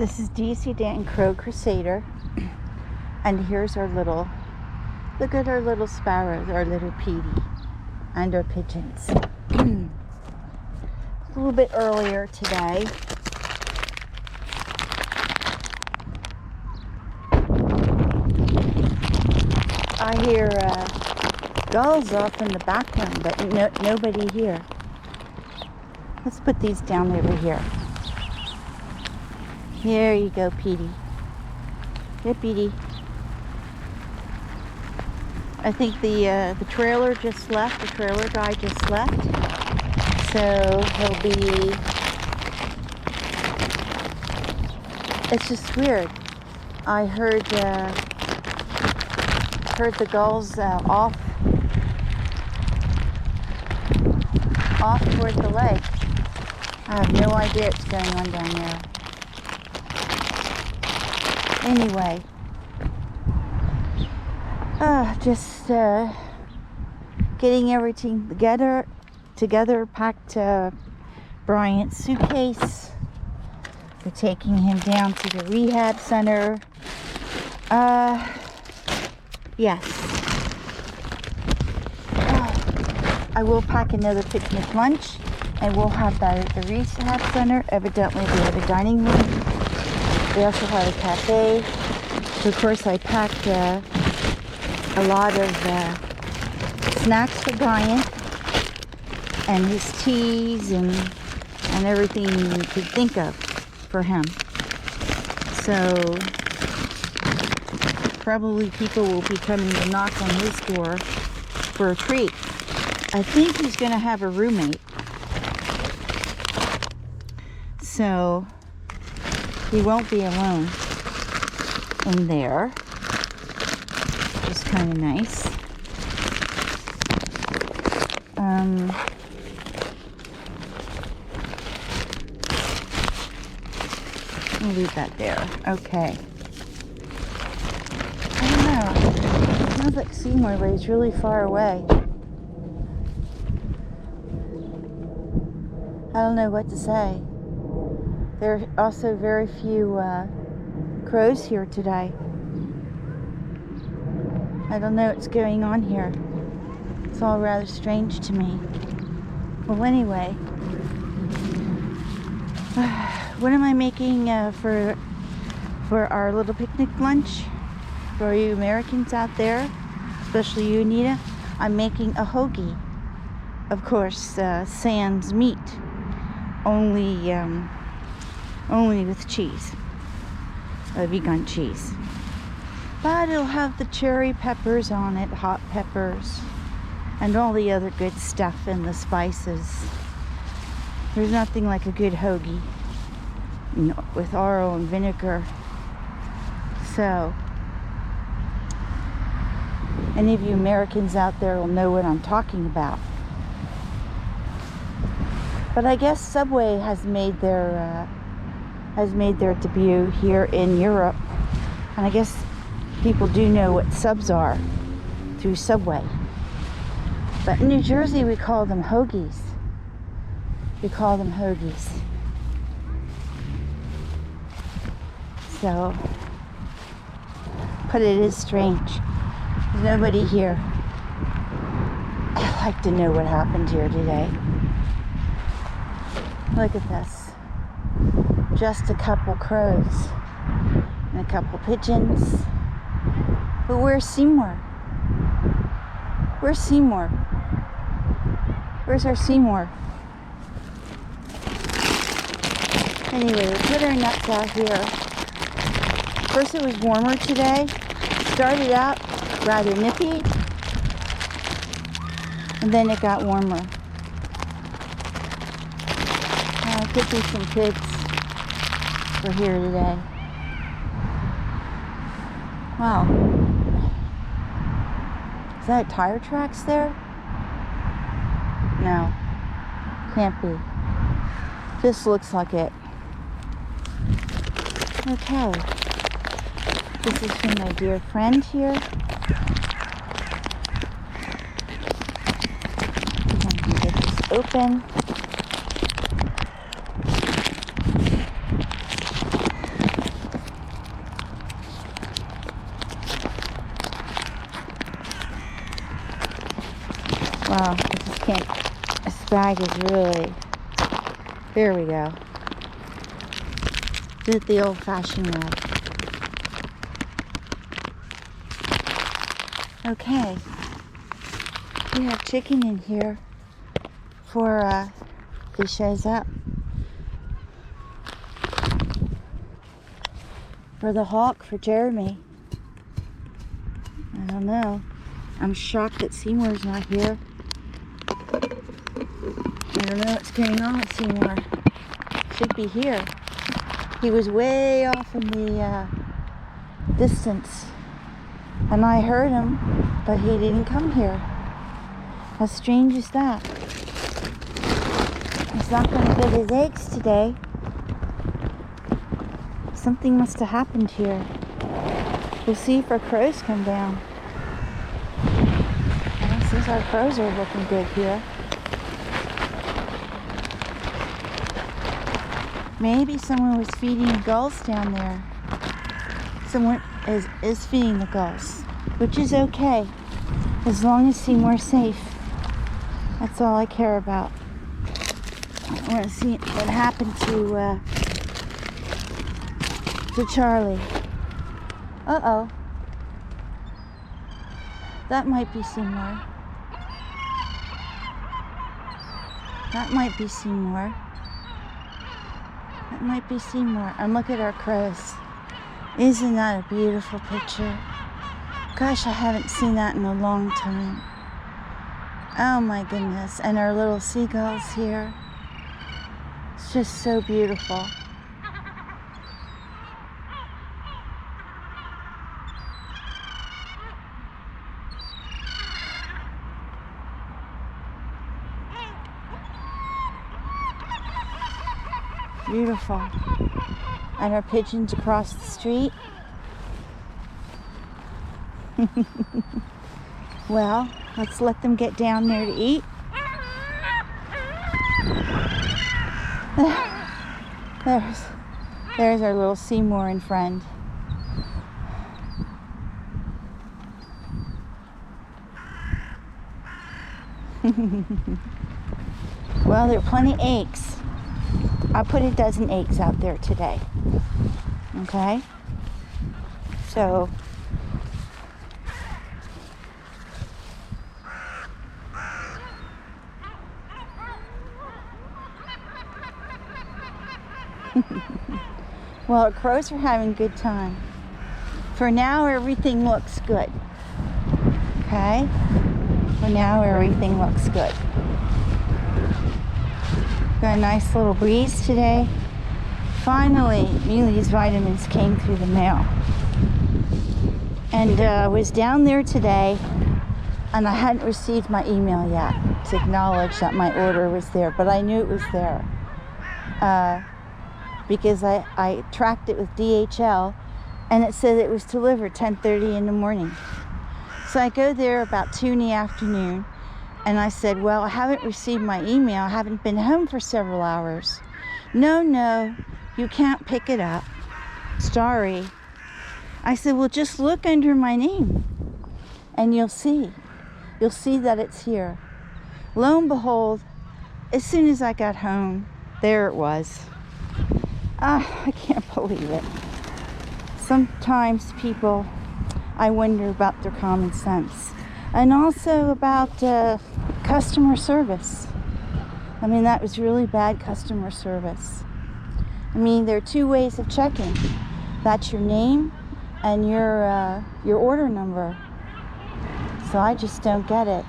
This is DC Danton Crow Crusader, and here's our little, look at our little sparrows, our little Petey, and our pigeons. A little bit earlier today, I hear gulls off in the background, but nobody here. Let's put these down over here. Here you go, Petey. Here, Petey. I think the trailer just left. The trailer guy just left. So he'll be... It's just weird. I heard the gulls off toward the lake. I have no idea what's going on down there. Anyway, just getting everything together, packed Bryant's suitcase. We're taking him down to the rehab center. Yes. I will pack another picnic lunch, and we'll have that at the rehab center. Evidently, they have a dining room. They also have a cafe. So of course, I packed a lot of snacks for Brian, and his teas and everything you could think of for him. So probably people will be coming to knock on his door for a treat. I think he's going to have a roommate. So he won't be alone in there, which is kind of nice. I'll leave that there. Okay. I don't know. It sounds like Seymour, but he's really far away. I don't know what to say. There are also very few crows here today. I don't know what's going on here. It's all rather strange to me. Well, anyway, what am I making for our little picnic lunch? For you Americans out there, especially you, Anita, I'm making a hoagie. Of course, sans meat, only with cheese, vegan cheese. But it'll have the cherry peppers on it, hot peppers, and all the other good stuff and the spices. There's nothing like a good hoagie, you know, with oil and vinegar. So, any of you Americans out there will know what I'm talking about. But I guess Subway has made their debut here in Europe, and I guess people do know what subs are through Subway. But in New Jersey, we call them hoagies. So, but it is strange. There's nobody here. I'd like to know what happened here today. Look at this. Just a couple crows and a couple pigeons. But where's Seymour? Where's Seymour? Where's our Seymour? Anyway, we put our nuts out here. First it was warmer today. Started out rather nippy, and then it got warmer. Could be some kids for here today. Wow. Is that tire tracks there? No. Can't be. This looks like it. Okay. This is from my dear friend here. I'm going to get this open. I just can't. This bag is really... There we go. Do it the old-fashioned way. Okay. We have chicken in here for if he shows up. For the hawk, for Jeremy. I don't know. I'm shocked that Seymour's not here. I don't know what's going on with Seymour. Should be here. He was way off in the distance. And I heard him, but he didn't come here. How strange is that? He's not going to get his eggs today. Something must have happened here. We'll see if our crows come down. Well, since our crows are looking good here. Maybe someone was feeding the gulls down there. Someone is feeding the gulls, which is okay, as long as Seymour's safe. That's all I care about. I want to see what happened to Charlie. Uh-oh. That might be Seymour. That might be Seymour. That might be Seymour. And look at our crows. Isn't that a beautiful picture? Gosh, I haven't seen that in a long time. Oh my goodness. And our little seagulls here. It's just so beautiful. Beautiful. And our pigeons across the street. Well, let's let them get down there to eat. There's our little Seymour and friend. Well, there are plenty of eggs. I put a dozen eggs out there today. Okay? So, well, our crows are having a good time. For now, everything looks good. Okay? For now, everything looks good. Got a nice little breeze today. Finally, Miele's vitamins came through the mail. And I was down there today, and I hadn't received my email yet to acknowledge that my order was there, but I knew it was there. Because I tracked it with DHL, and it said it was delivered 10:30 in the morning. So I go there about 2 in the afternoon, and I said, well, I haven't received my email. I haven't been home for several hours. No, you can't pick it up. Sorry. I said, well, just look under my name, and you'll see. You'll see that it's here. Lo and behold, as soon as I got home, there it was. I can't believe it. Sometimes people, I wonder about their common sense. And also about customer service. I mean, that was really bad customer service. I mean, there are two ways of checking. That's your name and your order number. So I just don't get it.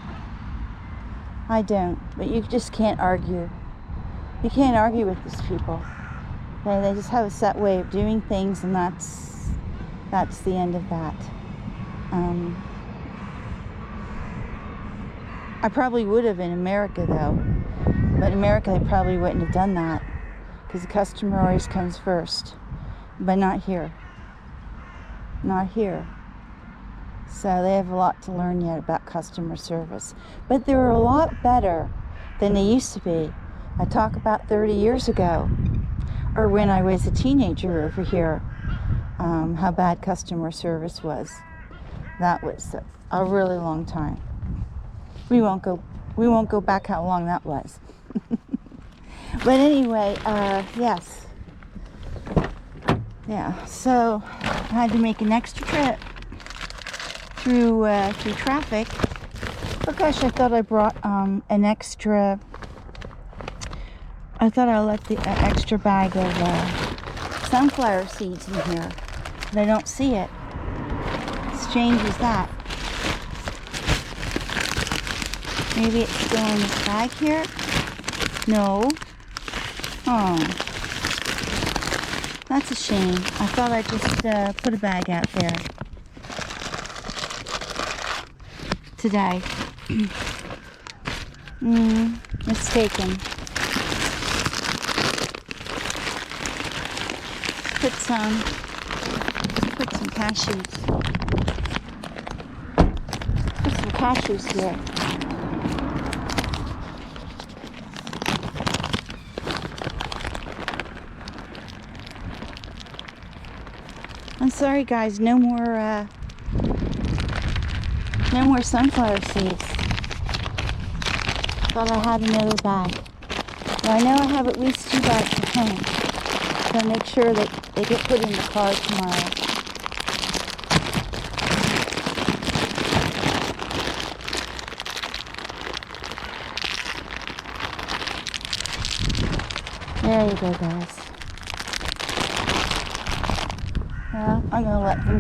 I don't. But you just can't argue. You can't argue with these people. They just have a set way of doing things, and that's the end of that. I probably would have in America, though. But in America, they probably wouldn't have done that, because the customer always comes first. But not here. Not here. So they have a lot to learn yet about customer service. But they're a lot better than they used to be. I talk about 30 years ago, or when I was a teenager over here, how bad customer service was. That was a really long time. We won't go we won't go back how long that was. But anyway, yes. Yeah, so I had to make an extra trip through traffic. Oh gosh, I thought I brought an extra. I thought I left the extra bag of sunflower seeds in here, but I don't see it. As strange as that. Maybe it's still in this bag here? No. Oh. That's a shame. I thought I just put a bag out there today. Mistaken. Put some cashews. Put some cashews here. I'm sorry guys, no more sunflower seeds. Thought I had another bag. Well, I know I have at least 2 bags at home. So make sure that they get put in the car tomorrow. There you go, guys. Well, I'm gonna let them go.